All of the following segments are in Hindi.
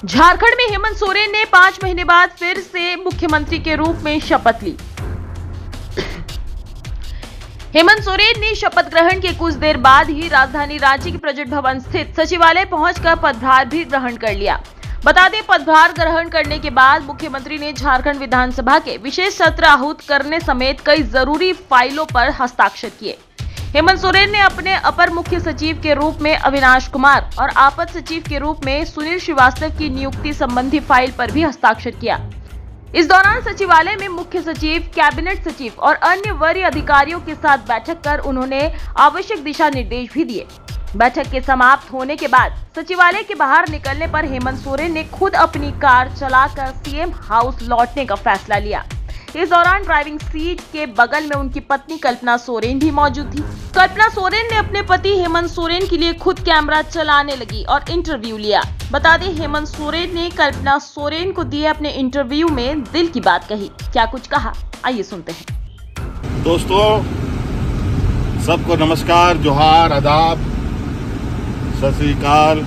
झारखंड में हेमंत सोरेन ने 5 महीने बाद फिर से मुख्यमंत्री के रूप में शपथ ली। हेमंत सोरेन ने शपथ ग्रहण के कुछ देर बाद ही राजधानी रांची के प्रोजेक्ट भवन स्थित सचिवालय पहुंचकर पदभार भी ग्रहण कर लिया। बता दें, पदभार ग्रहण करने के बाद मुख्यमंत्री ने झारखंड विधानसभा के विशेष सत्र आहूत करने समेत कई जरूरी फाइलों पर हस्ताक्षर किए। हेमंत सोरेन ने अपने अपर मुख्य सचिव के रूप में अविनाश कुमार और आपात सचिव के रूप में सुनील श्रीवास्तव की नियुक्ति संबंधी फाइल पर भी हस्ताक्षर किया। इस दौरान सचिवालय में मुख्य सचिव, कैबिनेट सचिव और अन्य वरीय अधिकारियों के साथ बैठक कर उन्होंने आवश्यक दिशा निर्देश भी दिए। बैठक के समाप्त होने के बाद सचिवालय के बाहर निकलने पर हेमंत सोरेन ने खुद अपनी कार चलाकर सीएम हाउस लौटने का फैसला लिया। इस दौरान ड्राइविंग सीट के बगल में उनकी पत्नी कल्पना सोरेन भी मौजूद थी। कल्पना सोरेन ने अपने पति हेमंत सोरेन के लिए खुद कैमरा चलाने लगी और इंटरव्यू लिया। बता दें, हेमंत सोरेन ने कल्पना सोरेन को दिए अपने इंटरव्यू में दिल की बात कही। क्या कुछ कहा, आइए सुनते हैं। दोस्तों, सबको नमस्कार, जोहार, आदाब, सत श्री अकाल।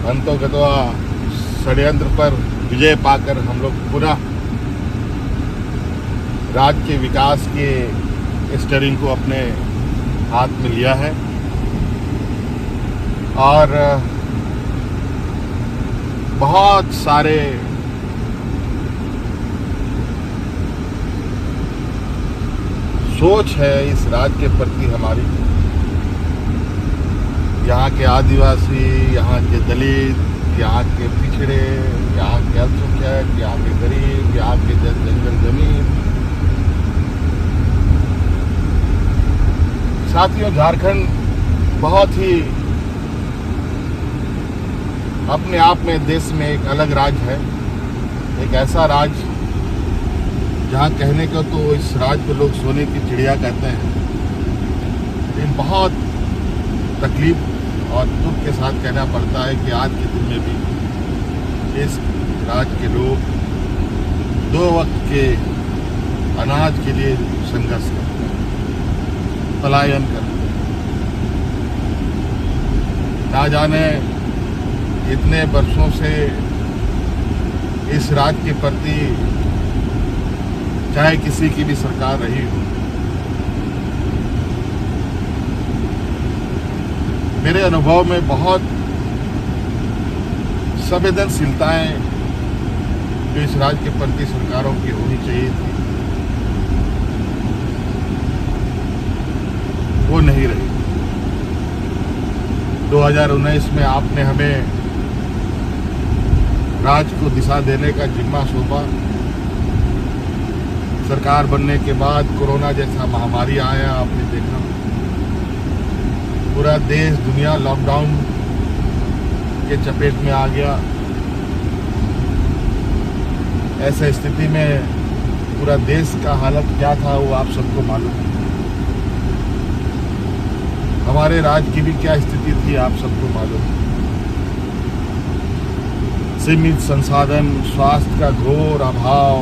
अंतोगतवा षड्यंत्र पर विजय पाकर हम लोग पुनः राज्य के विकास के स्टीयरिंग को अपने हाथ में लिया है और बहुत सारे सोच है इस राज्य के प्रति हमारी। यहाँ के आदिवासी, यहाँ के दलित, यहाँ के पिछड़े, यहाँ के अल्पसंख्यक, यहाँ के गरीब, यहाँ के जंगल जमीन। साथियों, झारखंड बहुत ही अपने आप में देश में एक अलग राज्य है। एक ऐसा राज्य जहाँ कहने को तो इस राज्य को लोग सोने की चिड़िया कहते हैं, लेकिन बहुत तकलीफ और दुख के साथ कहना पड़ता है कि आज के दिन में भी इस राज्य के लोग 2 वक्त के अनाज के लिए संघर्ष करते हैं, पलायन करते हैं। ना जाने इतने वर्षों से इस राज्य के प्रति चाहे किसी की भी सरकार रही हो, मेरे अनुभव में बहुत संवेदनशीलताएं जो इस राज्य के प्रति सरकारों की होनी चाहिए थी, वो नहीं रही। 2019 में आपने हमें राज्य को दिशा देने का जिम्मा सौंपा। सरकार बनने के बाद कोरोना जैसा महामारी आया, आपने देखा पूरा देश दुनिया लॉकडाउन के चपेट में आ गया। ऐसे स्थिति में पूरा देश का हालत क्या था वो आप सबको मालूम है। हमारे राज्य की भी क्या स्थिति थी आप सबको मालूम है। सीमित संसाधन, स्वास्थ्य का घोर अभाव,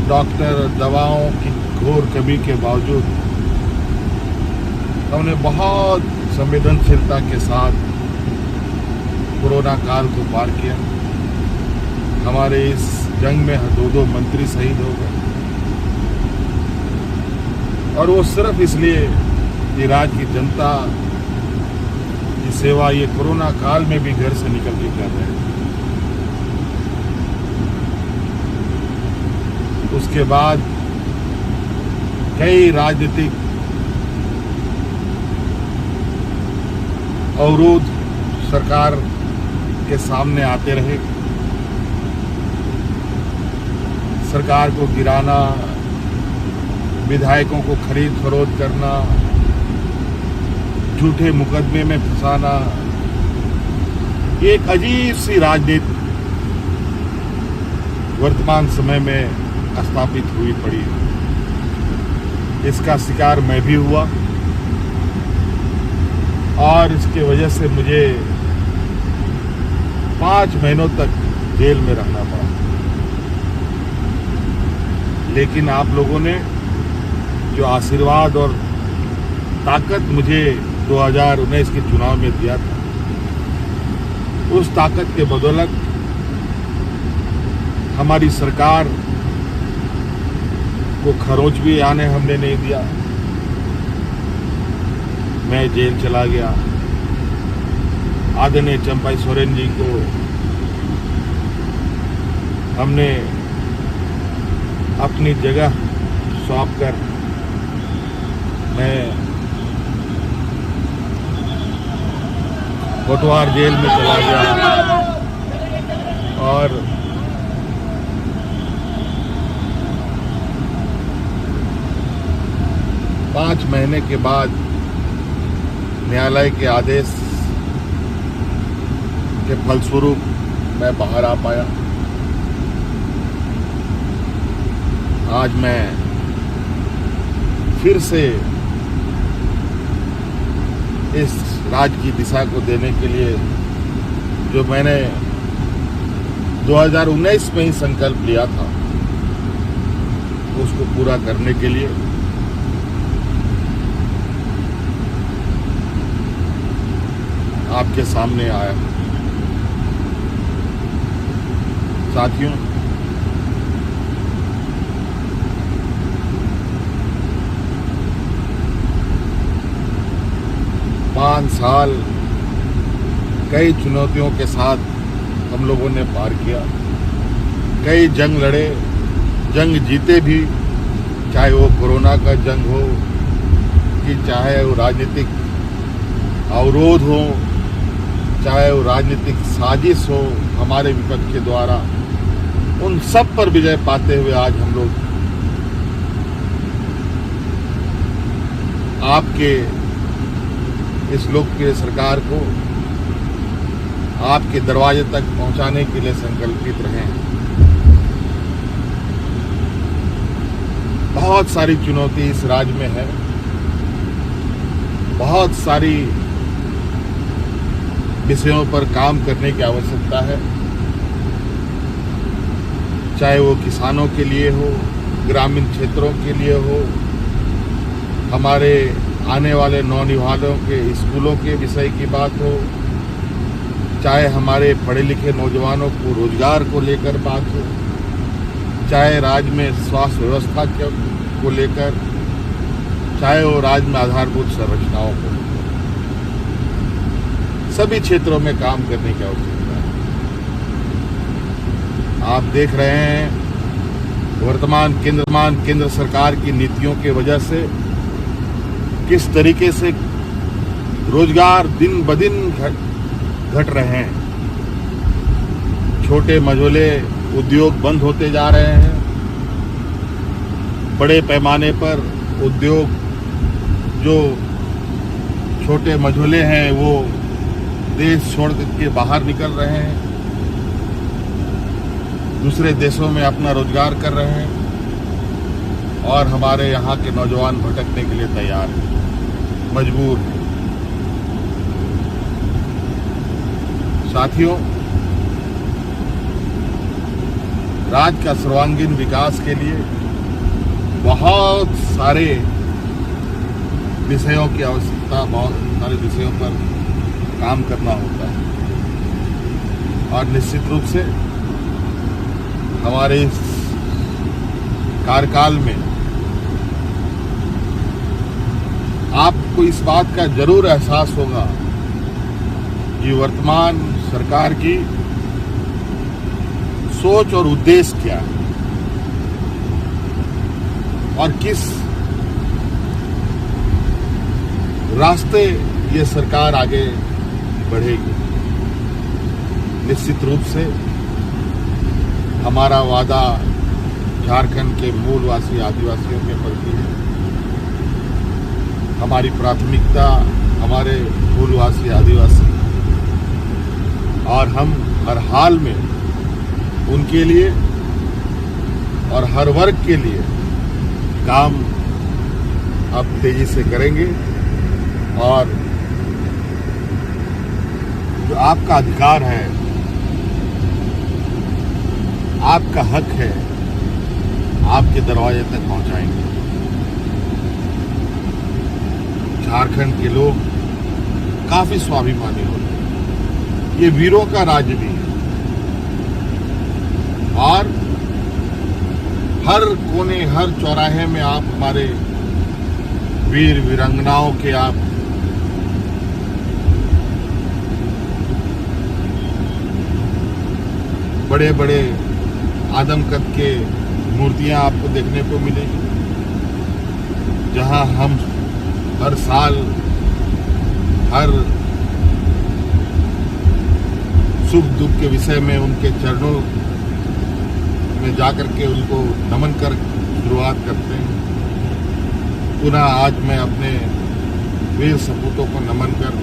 डॉक्टर, दवाओं की घोर कमी के बावजूद हमने बहुत संवेदनशीलता के साथ कोरोना काल को पार किया। हमारे इस जंग में 2 मंत्री शहीद हो गए और वो सिर्फ इसलिए कि राज्य की जनता की सेवा ये कोरोना काल में भी घर से निकल के कर रहे हैं। उसके बाद कई राजनीतिक अवरोध सरकार के सामने आते रहे। सरकार को गिराना, विधायकों को खरीद फरोख्त करना, झूठे मुकदमे में फंसाना, एक अजीब सी राजनीति वर्तमान समय में स्थापित हुई पड़ी। इसका शिकार मैं भी हुआ और इसके वजह से मुझे 5 महीनों तक जेल में रहना पड़ा। लेकिन आप लोगों ने जो आशीर्वाद और ताकत मुझे 2019 के चुनाव में दिया था, उस ताकत के बदौलत हमारी सरकार को खरोंच भी आने हमने नहीं दिया। मैं जेल चला गया। आदरणीय चंपाई सोरेन जी को हमने अपनी जगह सौंप कर मैं कोटवार जेल में चला गया और पाँच महीने के बाद न्यायालय के आदेश के फलस्वरूप मैं बाहर आ पाया। आज मैं फिर से इस राज्य की दिशा को देने के लिए जो मैंने 2019 में ही संकल्प लिया था, उसको पूरा करने के लिए आपके सामने आया। साथियों, पाँच साल कई चुनौतियों के साथ हम लोगों ने पार किया, कई जंग लड़े, जंग जीते भी, चाहे वो कोरोना का जंग हो कि चाहे वो राजनीतिक अवरोध हो, चाहे वो राजनीतिक साजिश हो हमारे विपक्ष के द्वारा, उन सब पर विजय पाते हुए आज हम लोग आपके इस लोकप्रिय सरकार को आपके दरवाजे तक पहुंचाने के लिए संकल्पित रहे हैं। बहुत सारी चुनौती इस राज्य में है, बहुत सारी विषयों पर काम करने की आवश्यकता है, चाहे वो किसानों के लिए हो, ग्रामीण क्षेत्रों के लिए हो, हमारे आने वाले नौनिहालों के स्कूलों के विषय की बात हो, चाहे हमारे पढ़े लिखे नौजवानों को रोजगार को लेकर बात हो, चाहे राज्य में स्वास्थ्य व्यवस्था को लेकर, चाहे वो राज्य में आधारभूत संरचनाओं को, सभी क्षेत्रों में काम करने की आवश्यकता है। आप देख रहे हैं वर्तमान केंद्र सरकार की नीतियों के वजह से किस तरीके से रोजगार दिन ब दिन घट रहे हैं। छोटे मझोले उद्योग बंद होते जा रहे हैं, बड़े पैमाने पर उद्योग जो छोटे मझोले हैं वो देश छोड़ के बाहर निकल रहे हैं, दूसरे देशों में अपना रोजगार कर रहे हैं और हमारे यहाँ के नौजवान भटकने के लिए तैयार हैं, मजबूर हैं। साथियों, राज्य का सर्वांगीण विकास के लिए बहुत सारे विषयों की आवश्यकता, बहुत सारे विषयों पर काम करना होता है और निश्चित रूप से हमारे इस कार्यकाल में आपको इस बात का जरूर एहसास होगा कि वर्तमान सरकार की सोच और उद्देश्य क्या है और किस रास्ते ये सरकार आगे बढ़ेगी। निश्चित रूप से हमारा वादा झारखंड के मूलवासी आदिवासियों के प्रति है, हमारी प्राथमिकता हमारे मूलवासी आदिवासी, और हम हर हाल में उनके लिए और हर वर्ग के लिए काम अब तेजी से करेंगे और जो आपका अधिकार है, आपका हक है, आपके दरवाजे तक पहुंचाएंगे। झारखंड के लोग काफी स्वाभिमानी होते हैं। ये वीरों का राज्य भी है और हर कोने हर चौराहे में आप हमारे वीर वीरांगनाओं के आप बड़े बड़े आदम कद के मूर्तियां आपको देखने को मिलेगी, जहां हम हर साल हर सुख दुख के विषय में उनके चरणों में जाकर के उनको नमन कर शुरुआत करते हैं। पुनः आज मैं अपने वीर सपूतों को नमन कर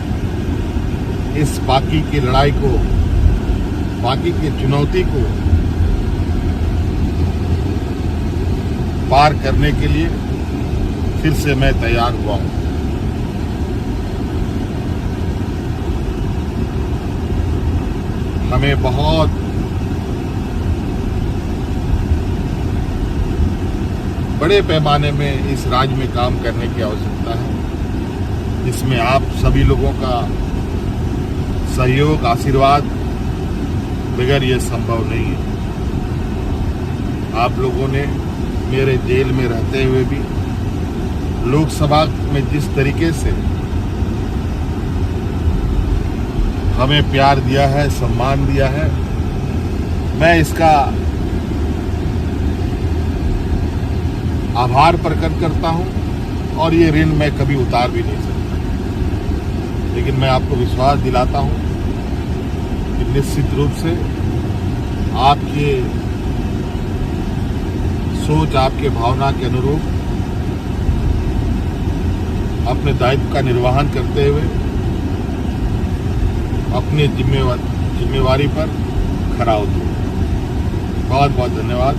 इस बाकी की लड़ाई को, बाकी की चुनौती को पार करने के लिए फिर से मैं तैयार हुआ हूं। हमें बहुत बड़े पैमाने में इस राज्य में काम करने की आवश्यकता है, जिसमें आप सभी लोगों का सहयोग आशीर्वाद बगैर ये संभव नहीं है। आप लोगों ने मेरे जेल में रहते हुए भी लोकसभा में जिस तरीके से हमें प्यार दिया है, सम्मान दिया है, मैं इसका आभार प्रकट करता हूं और ये ऋण मैं कभी उतार भी नहीं सकता। लेकिन मैं आपको विश्वास दिलाता हूं कि निश्चित रूप से आपके सोच, आपके भावना के अनुरूप अपने दायित्व का निर्वहन करते हुए अपनी जिम्मेवारी पर खरा उतरूं। बहुत बहुत धन्यवाद।